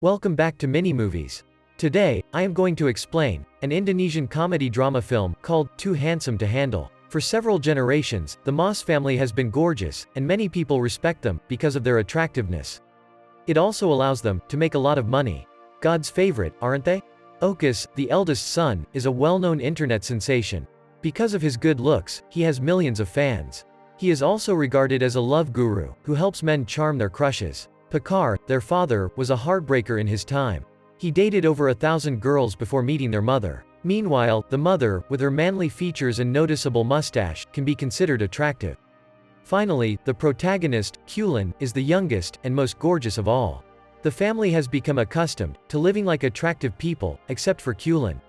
Welcome back to Mini Movies. Today, I am going to explain an Indonesian comedy drama film called Too Handsome to Handle. For several generations, the Mas family has been gorgeous, and many people respect them because of their attractiveness. It also allows them to make a lot of money. God's favorite, aren't they? Okus, the eldest son, is a well-known internet sensation. Because of his good looks, he has millions of fans. He is also regarded as a love guru who helps men charm their crushes. Pakar, their father, was a heartbreaker in his time. He dated over 1,000 girls before meeting their mother. Meanwhile, the mother, with her manly features and noticeable mustache, can be considered attractive. Finally, the protagonist, Kulin, is the youngest and most gorgeous of all. The family has become accustomed to living like attractive people, except for Kulin.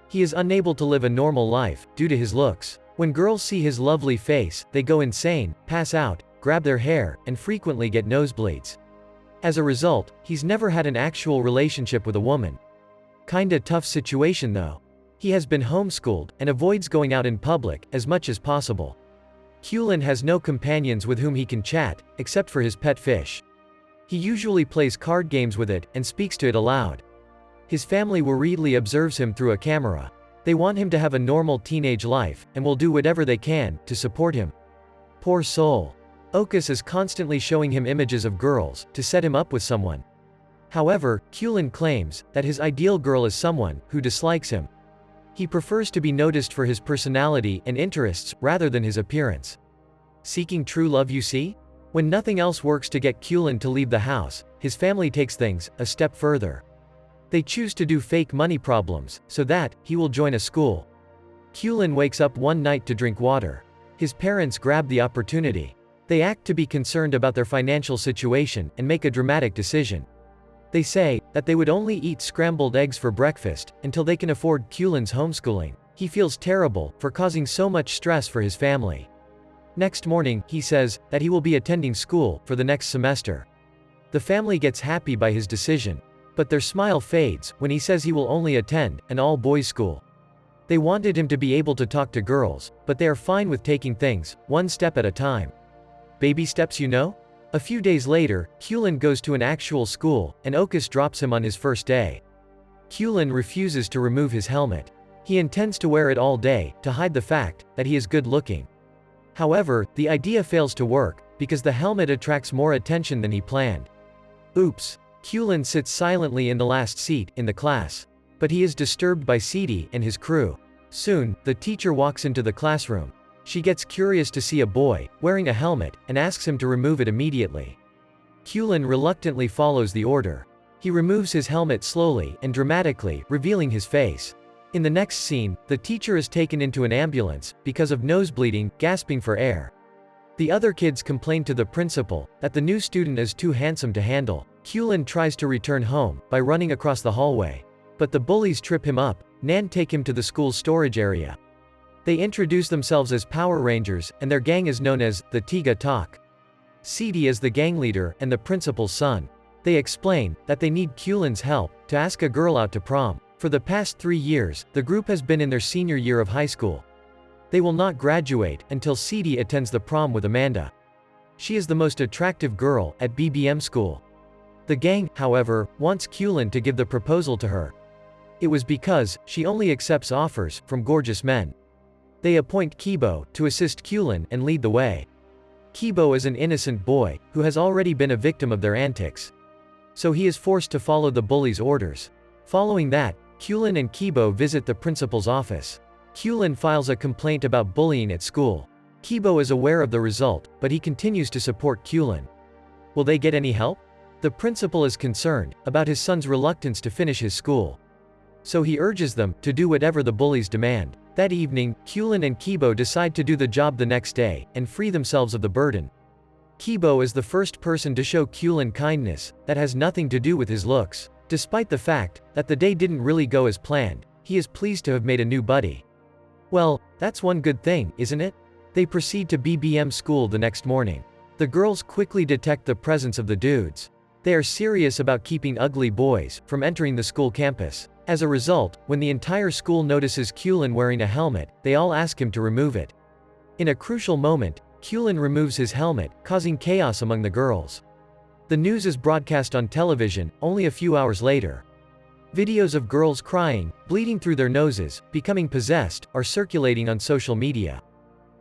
He is unable to live a normal life due to his looks. When girls see his lovely face, they go insane, pass out, grab their hair, and frequently get nosebleeds. As a result, he's never had an actual relationship with a woman. Kinda tough situation though. He has been homeschooled and avoids going out in public as much as possible. Kulin has no companions with whom he can chat, except for his pet fish. He usually plays card games with it and speaks to it aloud. His family worriedly observes him through a camera. They want him to have a normal teenage life and will do whatever they can to support him. Poor soul. Okus is constantly showing him images of girls to set him up with someone. However, Kulin claims that his ideal girl is someone who dislikes him. He prefers to be noticed for his personality and interests rather than his appearance. Seeking true love, you see? When nothing else works to get Kulin to leave the house, his family takes things a step further. They choose to do fake money problems so that he will join a school. Kulin wakes up one night to drink water. His parents grab the opportunity. They act to be concerned about their financial situation and make a dramatic decision. They say that they would only eat scrambled eggs for breakfast until they can afford Kulin's homeschooling. He feels terrible for causing so much stress for his family. Next morning, he says that he will be attending school for the next semester. The family gets happy by his decision, but their smile fades when he says he will only attend an all-boys school. They wanted him to be able to talk to girls, but they are fine with taking things one step at a time. Baby steps, you know? A few days later, Kulin goes to an actual school, and Okus drops him on his first day. Kulin refuses to remove his helmet. He intends to wear it all day, to hide the fact that he is good-looking. However, the idea fails to work, because the helmet attracts more attention than he planned. Oops. Kulin sits silently in the last seat in the class. But he is disturbed by Sidi and his crew. Soon, the teacher walks into the classroom. She gets curious to see a boy wearing a helmet and asks him to remove it immediately. Kulin reluctantly follows the order. He removes his helmet slowly and dramatically, revealing his face. In the next scene, the teacher is taken into an ambulance because of nosebleeding, gasping for air. The other kids complain to the principal that the new student is too handsome to handle. Kulin tries to return home by running across the hallway. But the bullies trip him up and take him to the school's storage area. They introduce themselves as Power Rangers, and their gang is known as the Tiga Tak. Sidi is the gang leader and the principal's son. They explain that they need Kulin's help to ask a girl out to prom. For the past 3 years, the group has been in their senior year of high school. They will not graduate until Sidi attends the prom with Amanda. She is the most attractive girl at BBM school. The gang, however, wants Kulin to give the proposal to her. It was because she only accepts offers from gorgeous men. They appoint Kibo to assist Kulin and lead the way. Kibo is an innocent boy who has already been a victim of their antics. So he is forced to follow the bullies' orders. Following that, Kulin and Kibo visit the principal's office. Kulin files a complaint about bullying at school. Kibo is aware of the result, but he continues to support Kulin. Will they get any help? The principal is concerned about his son's reluctance to finish his school. So he urges them to do whatever the bullies demand. That evening, Kulin and Kibo decide to do the job the next day and free themselves of the burden. Kibo is the first person to show Kulin kindness that has nothing to do with his looks. Despite the fact that the day didn't really go as planned, he is pleased to have made a new buddy. Well, that's one good thing, isn't it? They proceed to BBM school the next morning. The girls quickly detect the presence of the dudes. They are serious about keeping ugly boys from entering the school campus. As a result, when the entire school notices Kulin wearing a helmet, they all ask him to remove it. In a crucial moment, Kulin removes his helmet, causing chaos among the girls. The news is broadcast on television, only a few hours later. Videos of girls crying, bleeding through their noses, becoming possessed, are circulating on social media.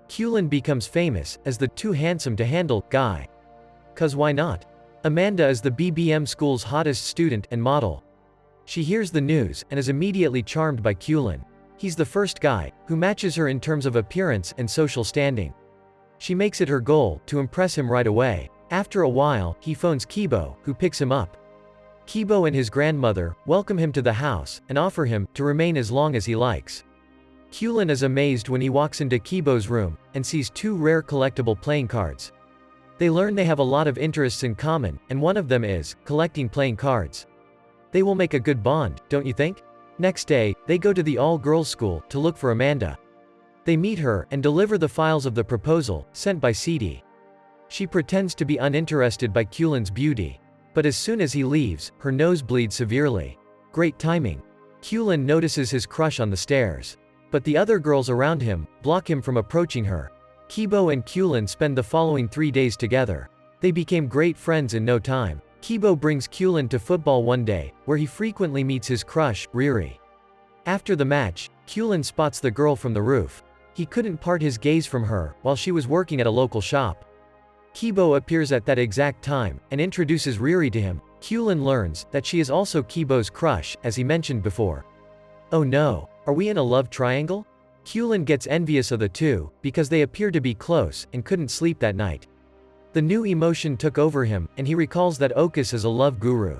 Kulin becomes famous as the too handsome to handle guy. 'Cause why not? Amanda is the BBM school's hottest student and model. She hears the news and is immediately charmed by Kulin. He's the first guy who matches her in terms of appearance and social standing. She makes it her goal to impress him right away. After a while, he phones Kibo, who picks him up. Kibo and his grandmother welcome him to the house and offer him to remain as long as he likes. Kulin is amazed when he walks into Kibo's room and sees two rare collectible playing cards. They learn they have a lot of interests in common, and one of them is collecting playing cards. They will make a good bond, don't you think? Next day, they go to the all-girls school to look for Amanda. They meet her and deliver the files of the proposal sent by CD. She pretends to be uninterested by Kulin's beauty. But as soon as he leaves, her nose bleeds severely. Great timing. Kulin notices his crush on the stairs. But the other girls around him block him from approaching her. Kibo and Kulin spend the following 3 days together. They became great friends in no time. Kibo brings Kulin to football one day, where he frequently meets his crush, Riri. After the match, Kulin spots the girl from the roof. He couldn't part his gaze from her while she was working at a local shop. Kibo appears at that exact time and introduces Riri to him. Kulin learns that she is also Kibo's crush, as he mentioned before. Oh no, are we in a love triangle? Kulin gets envious of the two, because they appear to be close and couldn't sleep that night. The new emotion took over him, and he recalls that Okus is a love guru.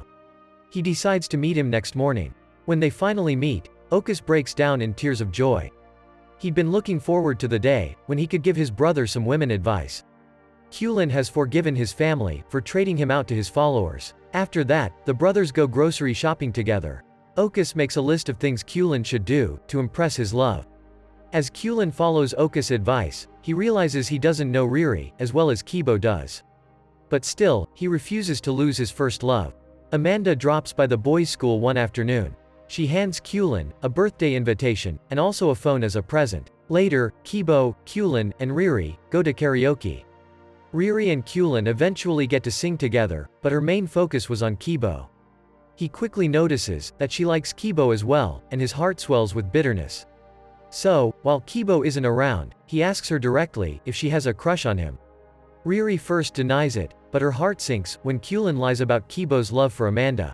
He decides to meet him next morning. When they finally meet, Okus breaks down in tears of joy. He'd been looking forward to the day when he could give his brother some women advice. Kulin has forgiven his family for trading him out to his followers. After that, the brothers go grocery shopping together. Okus makes a list of things Kulin should do to impress his love. As Kulin follows Okus' advice, he realizes he doesn't know Riri as well as Kibo does. But still, he refuses to lose his first love. Amanda drops by the boys' school one afternoon. She hands Kulin a birthday invitation and also a phone as a present. Later, Kibo, Kulin, and Riri go to karaoke. Riri and Kulin eventually get to sing together, but her main focus was on Kibo. He quickly notices that she likes Kibo as well, and his heart swells with bitterness. So, while Kibo isn't around, he asks her directly if she has a crush on him. Riri first denies it, but her heart sinks when Kulin lies about Kibo's love for Amanda.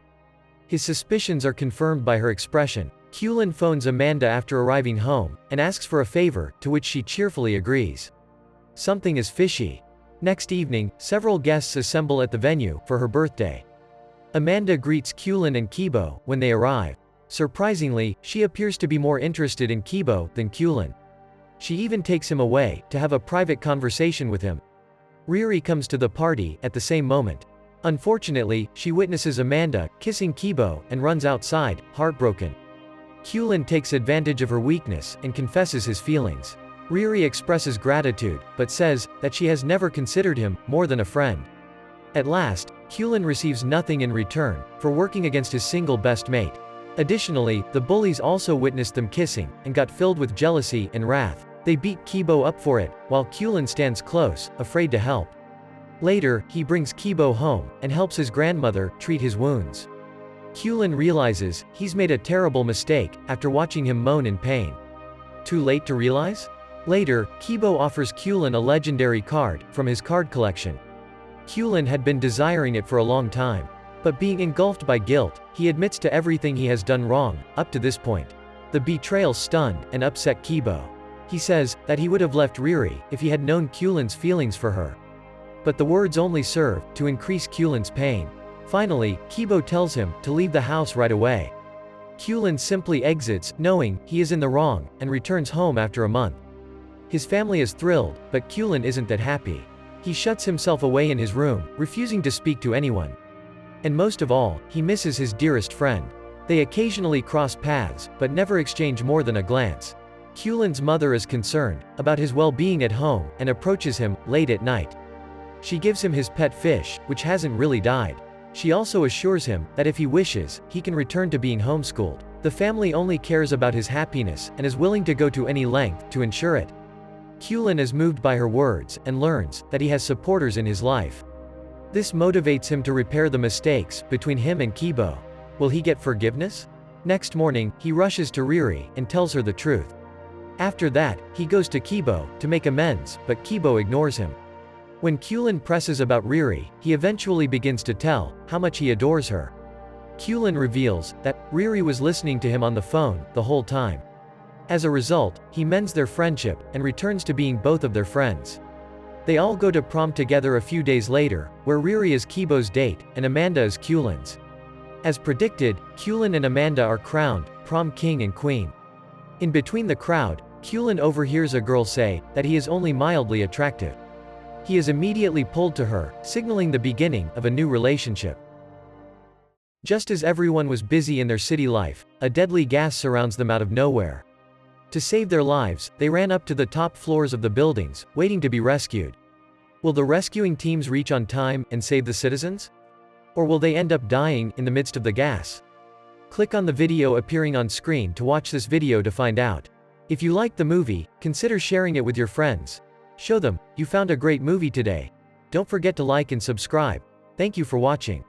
His suspicions are confirmed by her expression. Kulin phones Amanda after arriving home, and asks for a favor, to which she cheerfully agrees. Something is fishy. Next evening, several guests assemble at the venue for her birthday. Amanda greets Kulin and Kibo when they arrive. Surprisingly, she appears to be more interested in Kibo than Kulin. She even takes him away to have a private conversation with him. Riri comes to the party at the same moment. Unfortunately, she witnesses Amanda kissing Kibo and runs outside, heartbroken. Kulin takes advantage of her weakness and confesses his feelings. Riri expresses gratitude, but says that she has never considered him more than a friend. At last, Kulin receives nothing in return for working against his single best mate. Additionally, the bullies also witnessed them kissing and got filled with jealousy and wrath. They beat Kibo up for it, while Kulin stands close, afraid to help. Later, he brings Kibo home and helps his grandmother treat his wounds. Kulin realizes he's made a terrible mistake after watching him moan in pain. Too late to realize? Later, Kibo offers Kulin a legendary card from his card collection. Kulin had been desiring it for a long time. But being engulfed by guilt, he admits to everything he has done wrong, up to this point. The betrayal stunned and upset Kibo. He says that he would have left Riri if he had known Kulin's feelings for her. But the words only serve to increase Kulin's pain. Finally, Kibo tells him to leave the house right away. Kulin simply exits, knowing he is in the wrong, and returns home after a month. His family is thrilled, but Kulin isn't that happy. He shuts himself away in his room, refusing to speak to anyone. And most of all, he misses his dearest friend. They occasionally cross paths, but never exchange more than a glance. Kulin's mother is concerned about his well-being at home and approaches him late at night. She gives him his pet fish, which hasn't really died. She also assures him that if he wishes, he can return to being homeschooled. The family only cares about his happiness and is willing to go to any length to ensure it. Kulin is moved by her words and learns that he has supporters in his life. This motivates him to repair the mistakes between him and Kibo. Will he get forgiveness? Next morning, he rushes to Riri and tells her the truth. After that, he goes to Kibo to make amends, but Kibo ignores him. When Kulin presses about Riri, he eventually begins to tell how much he adores her. Kulin reveals that Riri was listening to him on the phone the whole time. As a result, he mends their friendship and returns to being both of their friends. They all go to prom together a few days later, where Riri is Kibo's date and Amanda is Kulin's. As predicted, Kulin and Amanda are crowned prom king and queen. In between the crowd, Kulin overhears a girl say that he is only mildly attractive. He is immediately pulled to her, signaling the beginning of a new relationship. Just as everyone was busy in their city life, a deadly gas surrounds them out of nowhere. To save their lives, they ran up to the top floors of the buildings, waiting to be rescued. Will the rescuing teams reach on time and save the citizens? Or will they end up dying in the midst of the gas? Click on the video appearing on screen to watch this video to find out. If you liked the movie, consider sharing it with your friends. Show them you found a great movie today. Don't forget to like and subscribe. Thank you for watching.